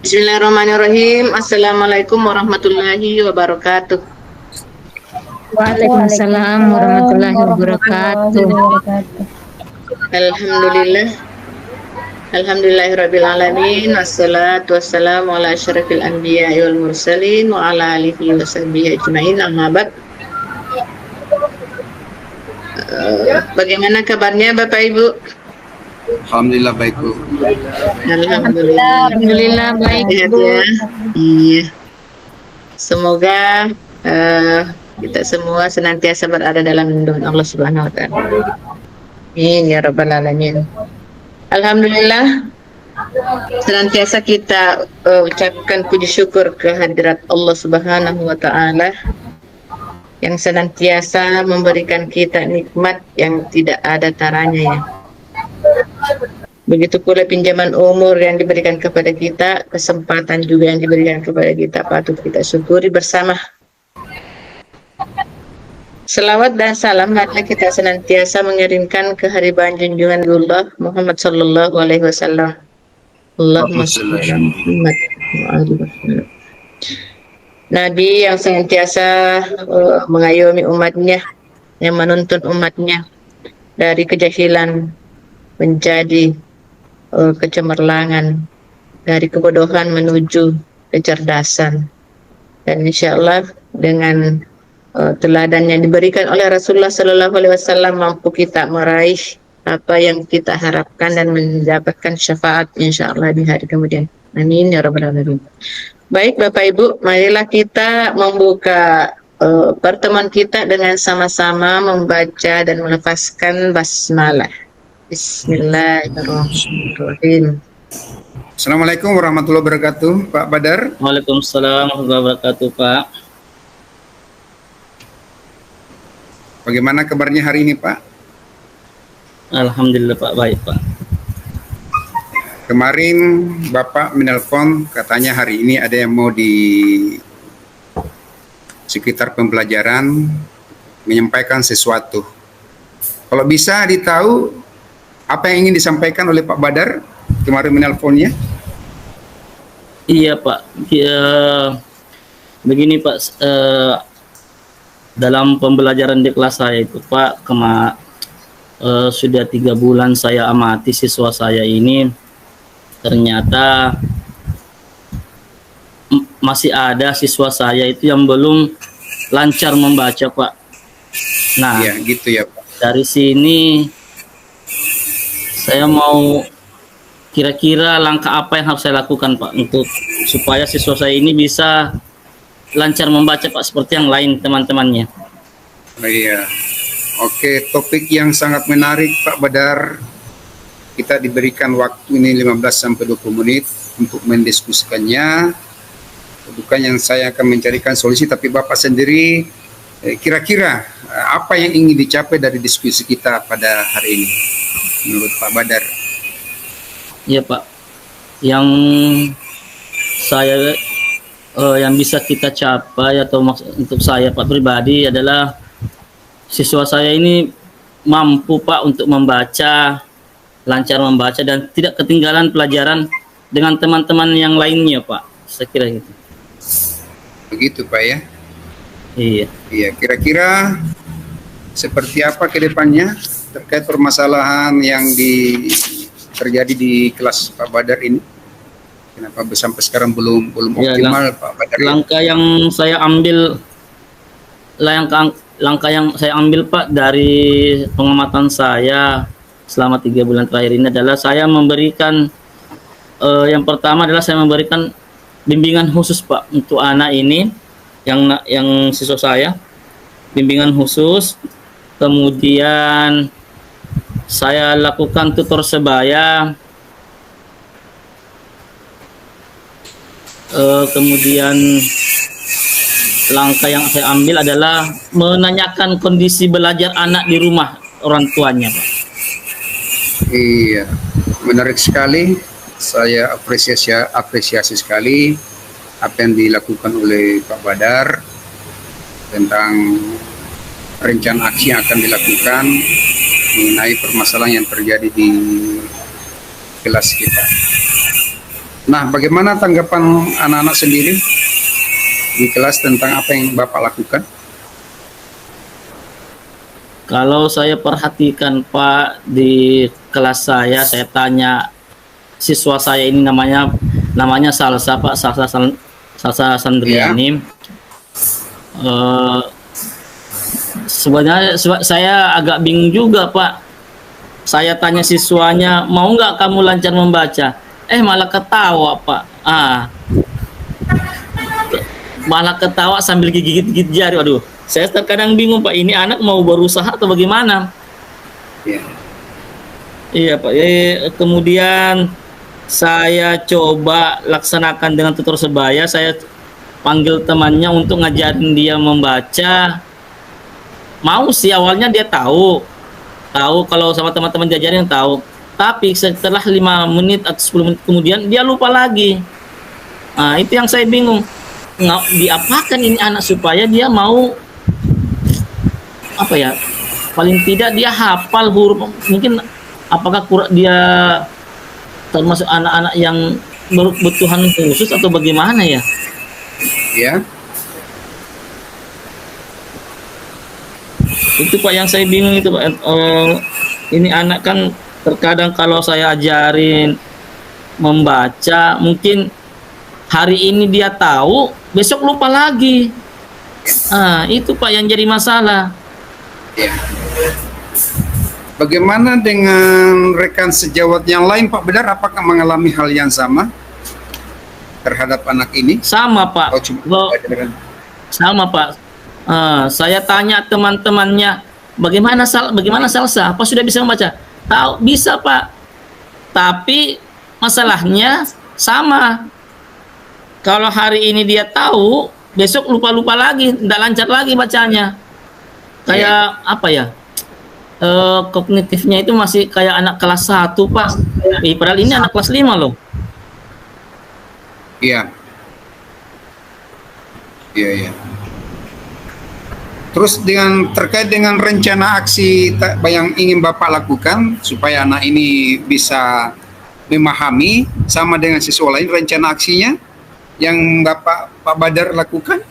Bismillahirrahmanirrahim. Assalamualaikum warahmatullahi wabarakatuh. Waalaikumsalam warahmatullahi wabarakatuh. Alhamdulillah. Alhamdulillahirabbil alamin. Wassalatu wassalamu ala asyrafil anbiya'i wal mursalin wa ala alihi wasahbihi ajmain. Amma ba'd. Bagaimana kabarnya Bapak Ibu? Alhamdulillah baik Bu. Alhamdulillah baik Sehat Bu. ya. Iya. Semoga kita semua senantiasa berada dalam lindungan Allah Subhanahu wa taala. Amin ya rabbal alamin. Alhamdulillah, senantiasa kita ucapkan puji syukur kehadirat Allah Subhanahu wa taala yang senantiasa memberikan kita nikmat yang tidak ada taranya ya. Begitu pula pinjaman umur yang diberikan kepada kita, kesempatan juga yang diberikan kepada kita, patut kita syukuri bersama. Selawat dan salam marilah kita senantiasa mengirimkan ke hariban junjungan Allah Muhammad sallallahu alaihi wasallam. Allahumma shalli ala Muhammad wa ali Muhammad. Nabi yang senantiasa mengayomi umatnya, yang menuntun umatnya dari kejahilan menjadi kecemerlangan, dari kebodohan menuju kecerdasan. Dan insya Allah dengan teladan yang diberikan oleh Rasulullah Sallallahu Alaihi Wasallam mampu kita meraih apa yang kita harapkan dan mendapatkan syafaat insya Allah di hari kemudian. Amin ya rabbal alamin. Baik Bapak Ibu, marilah kita membuka pertemuan kita dengan sama-sama membaca dan melafazkan basmalah. Bismillahirrahmanirrahim. Assalamualaikum warahmatullahi wabarakatuh, Pak Badar. Waalaikumsalam warahmatullahi wabarakatuh, Pak. Bagaimana kabarnya hari ini, Pak? Alhamdulillah, Pak. Baik, Pak. Kemarin Bapak menelpon katanya hari ini ada yang mau di sekitar pembelajaran menyampaikan sesuatu. Kalau bisa ditahu apa yang ingin disampaikan oleh Pak Badar kemarin menelponnya? Iya, Pak. Begini, Pak. Dalam pembelajaran di kelas saya itu, Pak, sudah 3 bulan saya amati siswa saya ini, ternyata masih ada siswa saya itu yang belum lancar membaca, Pak. Nah, ya, gitu ya, Pak. Dari sini saya mau kira-kira langkah apa yang harus saya lakukan, Pak, untuk supaya siswa saya ini bisa lancar membaca, Pak, seperti yang lain teman-temannya. Oh, iya. Oke, topik yang sangat menarik, Pak Badar. Kita diberikan waktu ini 15-20 menit untuk mendiskusikannya. Bukan yang saya akan mencarikan solusi, tapi Bapak sendiri kira-kira apa yang ingin dicapai dari diskusi kita pada hari ini menurut Pak Badar? Iya, Pak. Yang saya yang bisa kita capai atau untuk saya, Pak, pribadi adalah siswa saya ini mampu, Pak, untuk membaca, lancar membaca dan tidak ketinggalan pelajaran dengan teman-teman yang lainnya, Pak. Saya kira gitu. Begitu, Pak, ya? Iya. Iya, kira-kira seperti apa ke depannya terkait permasalahan yang terjadi di kelas Pak Badar ini? Kenapa sampai sekarang belum optimal, Pak Badar? Langkah yang saya ambil, Pak, dari pengamatan saya selama 3 bulan terakhir ini adalah saya memberikan yang pertama adalah saya memberikan bimbingan khusus, Pak, untuk anak ini yang siswa saya, bimbingan khusus. Kemudian saya lakukan tutor sebaya. Kemudian langkah yang saya ambil adalah menanyakan kondisi belajar anak di rumah orang tuanya, Pak. Iya, menarik sekali. Saya apresiasi sekali apa yang dilakukan oleh Pak Badar tentang rencana aksi yang akan dilakukan mengenai permasalahan yang terjadi di kelas kita. Nah, bagaimana tanggapan anak-anak sendiri di kelas tentang apa yang Bapak lakukan? Kalau saya perhatikan Pak di kelas saya tanya siswa saya ini namanya Salsa Pak, Salsa Sandriani. Eh, Sebenarnya saya agak bingung juga Pak. Saya tanya siswanya, mau nggak kamu lancar membaca? Malah ketawa Pak. Malah ketawa sambil gigit-gigit jari. Waduh, saya terkadang bingung Pak. Ini anak mau berusaha atau bagaimana? Ya. Iya Pak. Kemudian saya coba laksanakan dengan tutor sebaya. Saya panggil temannya untuk ngajarin dia membaca. Mau sih awalnya dia tahu kalau sama teman-teman diajarin tahu. Tapi setelah 5 menit atau 10 menit kemudian dia lupa lagi. Nah, itu yang saya bingung. Diapakan ini anak supaya dia mau apa ya? Paling tidak dia hafal huruf. Mungkin apakah dia termasuk anak-anak yang berkebutuhan khusus atau bagaimana ya? Ya. Itu Pak yang saya bingung itu Pak. Ini anak kan terkadang kalau saya ajarin membaca mungkin hari ini dia tahu, besok lupa lagi. Itu Pak yang jadi masalah. Ya. Bagaimana dengan rekan sejawat yang lain Pak Bedar? Apakah mengalami hal yang sama terhadap anak ini? Sama Pak. Sama Pak. Saya tanya teman-temannya, bagaimana Salsa? Apa sudah bisa membaca? Tahu, bisa Pak. Tapi masalahnya sama. Kalau hari ini dia tahu, besok lupa-lupa lagi, tidak lancar lagi bacanya. Kayak apa ya? Kognitifnya itu masih kayak anak kelas 1 Pak. Padahal ini anak kelas 5 loh. Iya. Iya. Terus terkait dengan rencana aksi yang ingin Bapak lakukan supaya anak ini bisa memahami sama dengan siswa lain, rencana aksinya yang Pak Badar lakukan?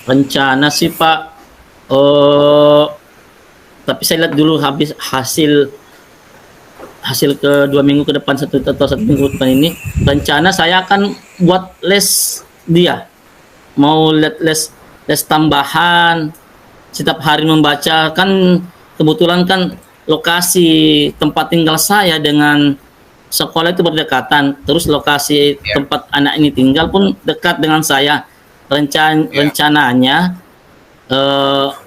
Rencana sih Pak, tapi saya lihat dulu habis hasil ke 2 minggu ke depan, 1 minggu ke depan ini. Rencana saya akan buat les dia. Mau les tambahan setiap hari membaca. Kan kebetulan kan lokasi tempat tinggal saya dengan sekolah itu berdekatan, terus lokasi tempat anak ini tinggal pun dekat dengan saya. Rencananya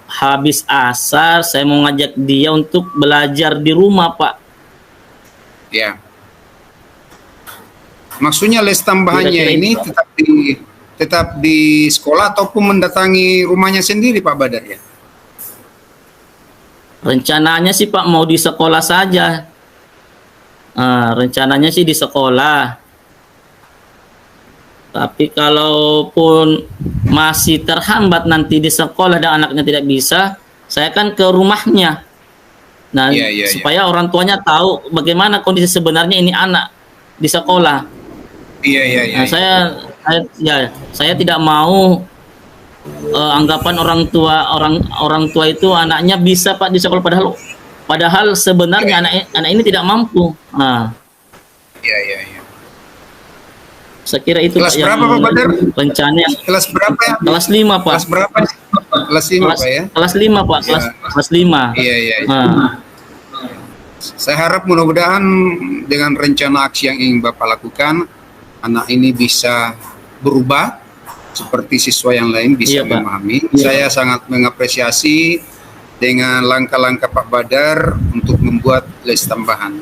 habis asar saya mau ngajak dia untuk belajar di rumah Pak. Ya. Maksudnya les tambahannya ini tetap di sekolah ataupun mendatangi rumahnya sendiri Pak Badar ya? Rencananya sih Pak mau di sekolah saja. Rencananya sih di sekolah. Tapi kalaupun masih terhambat nanti di sekolah dan anaknya tidak bisa, saya kan ke rumahnya. Nah, supaya orang tuanya tahu bagaimana kondisi sebenarnya ini anak di sekolah. Nah, saya tidak mau anggapan orang tua itu anaknya bisa Pak di sekolah, padahal sebenarnya anak ini tidak mampu. Saya kira itu kelas berapa Pak Badar? Rencana kelas berapa ya? Kelas 5 Pak. Kelas berapa? Kelas 5 Pak ya? Kelas 5 Pak. Kelas 5. Iya. Saya harap mudah-mudahan dengan rencana aksi yang ingin Bapak lakukan, anak ini bisa berubah seperti siswa yang lain, bisa memahami. Saya sangat mengapresiasi dengan langkah-langkah Pak Badar untuk membuat les tambahan.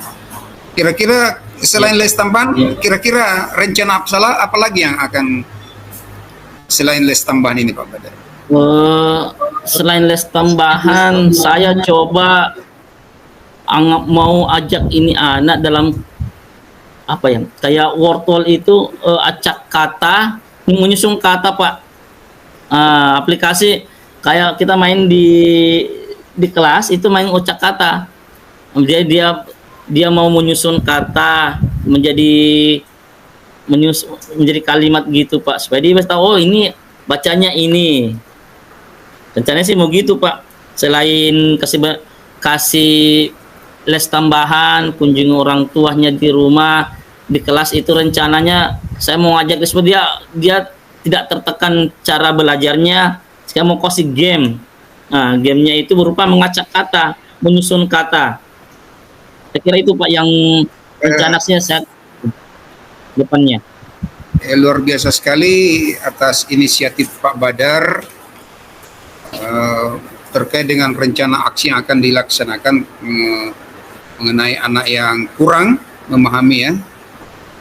Kira-kira selain les tambahan, kira-kira rencana apa lagi yang akan selain les tambahan ini Pak Badar? Selain les tambahan, saya coba mau ajak ini anak dalam apa ya, kayak wortwall itu acak kata, menyusun kata Pak. Aplikasi kayak kita main di kelas itu main ucap kata. Dia dia mau menyusun kata menjadi kalimat gitu Pak, supaya dia bisa tahu, oh ini bacanya ini. Rencananya sih mau gitu Pak, selain kasih les tambahan, kunjungi orang tuanya di rumah, di kelas itu rencananya saya mau ngajak supaya dia tidak tertekan cara belajarnya. Saya mau kasih game. Nah, gamenya itu berupa mengacak kata, menyusun kata. Saya kira itu Pak yang rencananya saya depannya. Luar biasa sekali atas inisiatif Pak Badar terkait dengan rencana aksi yang akan dilaksanakan mengenai anak yang kurang memahami ya,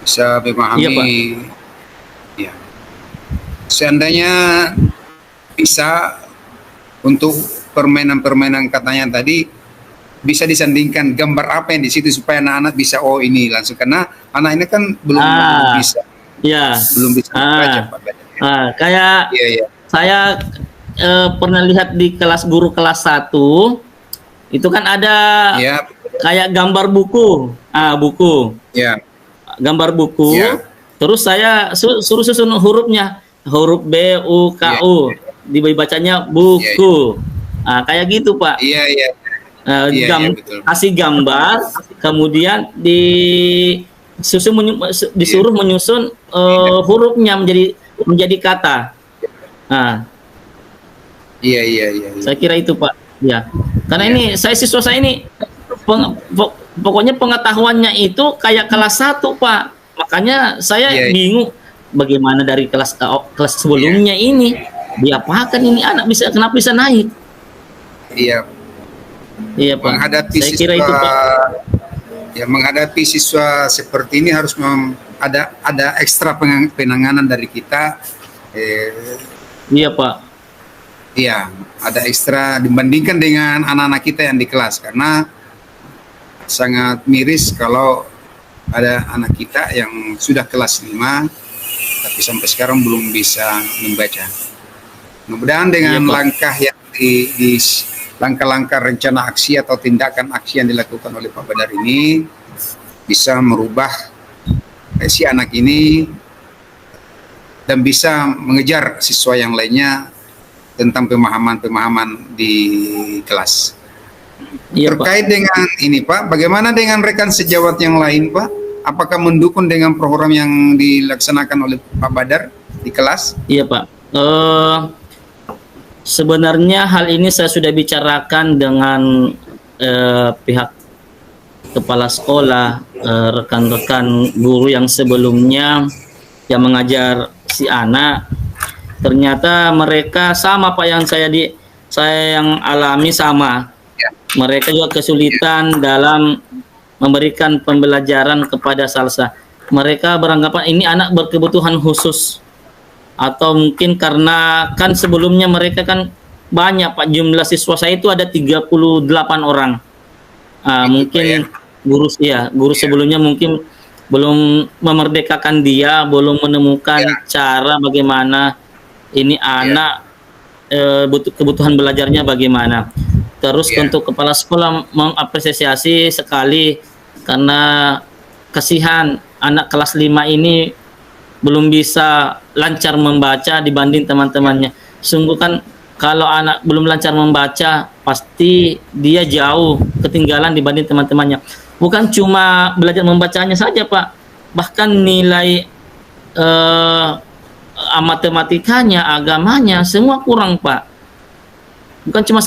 bisa memahami. Iya, Pak. Ya. Seandainya bisa untuk permainan-permainan katanya tadi bisa disandingkan gambar apa yang di situ supaya anak-anak bisa oh ini langsung, karena anak ini kan belum bisa. Ya. Belum bisa membaca Pak Badar. Kayak saya pernah lihat di kelas guru kelas 1 itu kan ada kayak gambar buku. Buku. Ya. Gambar buku. Ya. Terus saya suruh susun hurufnya. Huruf B, U, K, U. Dibacanya buku. Kayak gitu, Pak. Iya, iya. Betul. Kasih gambar, kemudian disuruh menyusun hurufnya menjadi kata. Iya. Saya kira itu Pak. Ya. Karena ini siswa saya ini pokoknya pengetahuannya itu kayak kelas 1 Pak. Makanya saya bingung bagaimana dari kelas sebelumnya ini diapakan ini anak kenapa bisa naik? Iya. Iya Pak. Menghadapi saya kira itu Pak. Ya, menghadapi siswa seperti ini harus ada ekstra penanganan dari kita. Iya Pak. Iya, ada ekstra dibandingkan dengan anak-anak kita yang di kelas, karena sangat miris kalau ada anak kita yang sudah kelas 5 tapi sampai sekarang belum bisa membaca. Mudah-mudahan dengan langkah yang di langkah-langkah rencana aksi atau tindakan aksi yang dilakukan oleh Pak Badar ini bisa merubah si anak ini dan bisa mengejar siswa yang lainnya tentang pemahaman-pemahaman di kelas. Iya, terkait Pak. Dengan ini Pak, bagaimana dengan rekan sejawat yang lain Pak? Apakah mendukung dengan program yang dilaksanakan oleh Pak Badar di kelas? Iya Pak. Sebenarnya hal ini saya sudah bicarakan dengan pihak kepala sekolah, rekan-rekan guru yang sebelumnya yang mengajar si anak. Ternyata mereka sama Pak yang saya yang alami sama. Mereka juga kesulitan dalam memberikan pembelajaran kepada salsa. Mereka beranggapan ini anak berkebutuhan khusus. Atau mungkin karena kan sebelumnya mereka kan banyak Pak, jumlah siswa saya itu ada 38 orang. Mungkin guru sebelumnya mungkin belum memerdekakan dia, belum menemukan cara bagaimana ini anak kebutuhan belajarnya bagaimana. Terus untuk kepala sekolah mengapresiasi sekali karena kasihan anak kelas 5 ini belum bisa lancar membaca dibanding teman-temannya. Sungguh kan kalau anak belum lancar membaca pasti dia jauh ketinggalan dibanding teman-temannya. Bukan cuma belajar membacanya saja Pak, bahkan nilai matematikanya, agamanya semua kurang Pak. Bukan cuma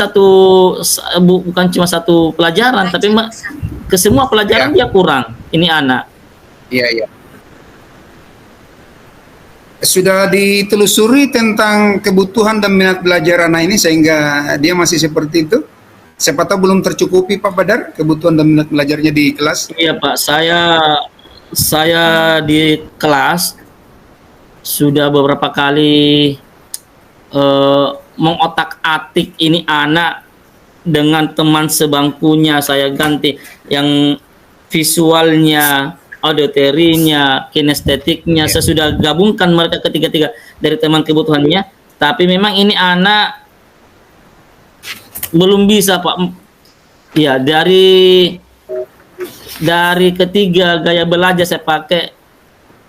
satu pelajaran, tapi ke semua pelajaran dia kurang. Ini anak. Iya. Sudah ditelusuri tentang kebutuhan dan minat belajar anak ini sehingga dia masih seperti itu? Siapa tahu belum tercukupi Pak Badar kebutuhan dan minat belajarnya di kelas? Iya Pak, saya di kelas sudah beberapa kali mengotak-atik ini anak dengan teman sebangkunya. Saya ganti yang visualnya, auditorinya, kinestetiknya, saya sudah gabungkan mereka ketiga-tiga dari teman kebutuhannya. Tapi memang ini anak belum bisa Pak. Ya, dari dari ketiga gaya belajar saya pakai,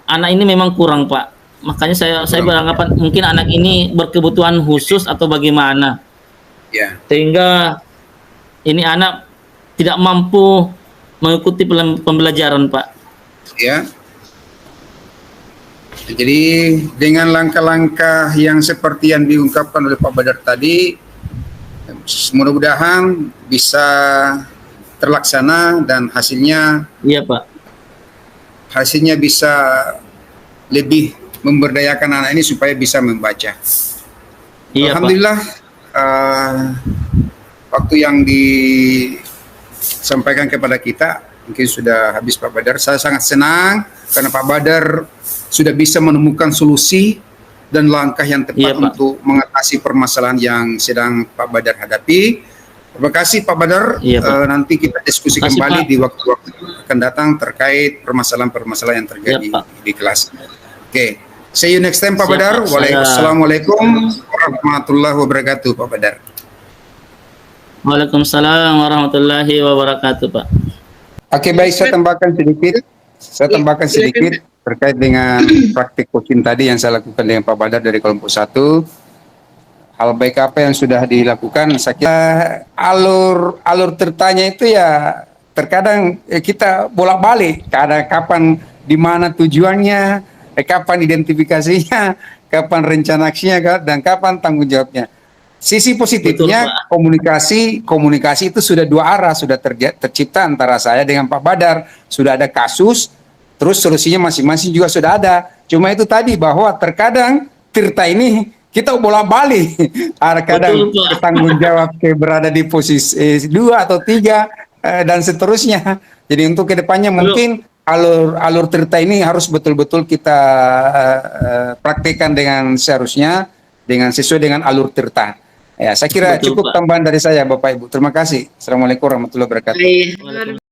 anak ini memang kurang Pak. Makanya saya beranggapan mungkin anak ini berkebutuhan khusus atau bagaimana, Ya, sehingga ini anak tidak mampu mengikuti pembelajaran Pak. ya. Jadi dengan langkah-langkah yang seperti yang diungkapkan oleh Pak Badar tadi, mudah-mudahan bisa terlaksana dan hasilnya Iya Pak. bisa lebih memberdayakan anak ini supaya bisa membaca. Iya Pak. Alhamdulillah, waktu yang disampaikan kepada kita mungkin sudah habis Pak Badar. Saya sangat senang karena Pak Badar sudah bisa menemukan solusi dan langkah yang tepat Iya, Pak. untuk mengatasi permasalahan yang sedang Pak Badar hadapi. Terima kasih Pak Badar. Iya, Pak. Nanti kita diskusi Terima kasih, kembali Pak. di waktu-waktu akan datang terkait permasalahan-permasalahan yang terjadi Iya, Pak. di kelas. Oke, see you next time Pak Siap, Badar. Pak. Wassalamualaikum warahmatullahi wabarakatuh Pak Badar. Waalaikumsalam warahmatullahi wabarakatuh Pak. Oke, baik, saya tambahkan sedikit. Terkait dengan praktik coaching tadi yang saya lakukan dengan Pak Badar dari kelompok 1. Hal baik apa yang sudah dilakukan, saya kira alur tertanya itu ya terkadang kita bolak-balik, kadang kapan di mana tujuannya, kapan identifikasinya, kapan rencana aksinya, dan kapan tanggung jawabnya. Sisi positifnya Betul, komunikasi itu sudah dua arah, sudah tercipta antara saya dengan Pak Badar, sudah ada kasus, terus solusinya masing-masing juga sudah ada. Cuma itu tadi bahwa terkadang Tirta ini kita bolak-balik, kadang Betul, Pak. tanggung jawab berada di posisi 2 atau 3 dan seterusnya. Jadi untuk kedepannya mungkin alur Tirta ini harus betul-betul kita praktekkan dengan seharusnya, dengan sesuai dengan alur Tirta. Ya, saya kira Betul, cukup Pak. tambahan dari saya Bapak Ibu. Terima kasih. Assalamualaikum warahmatullahi wabarakatuh. Baik.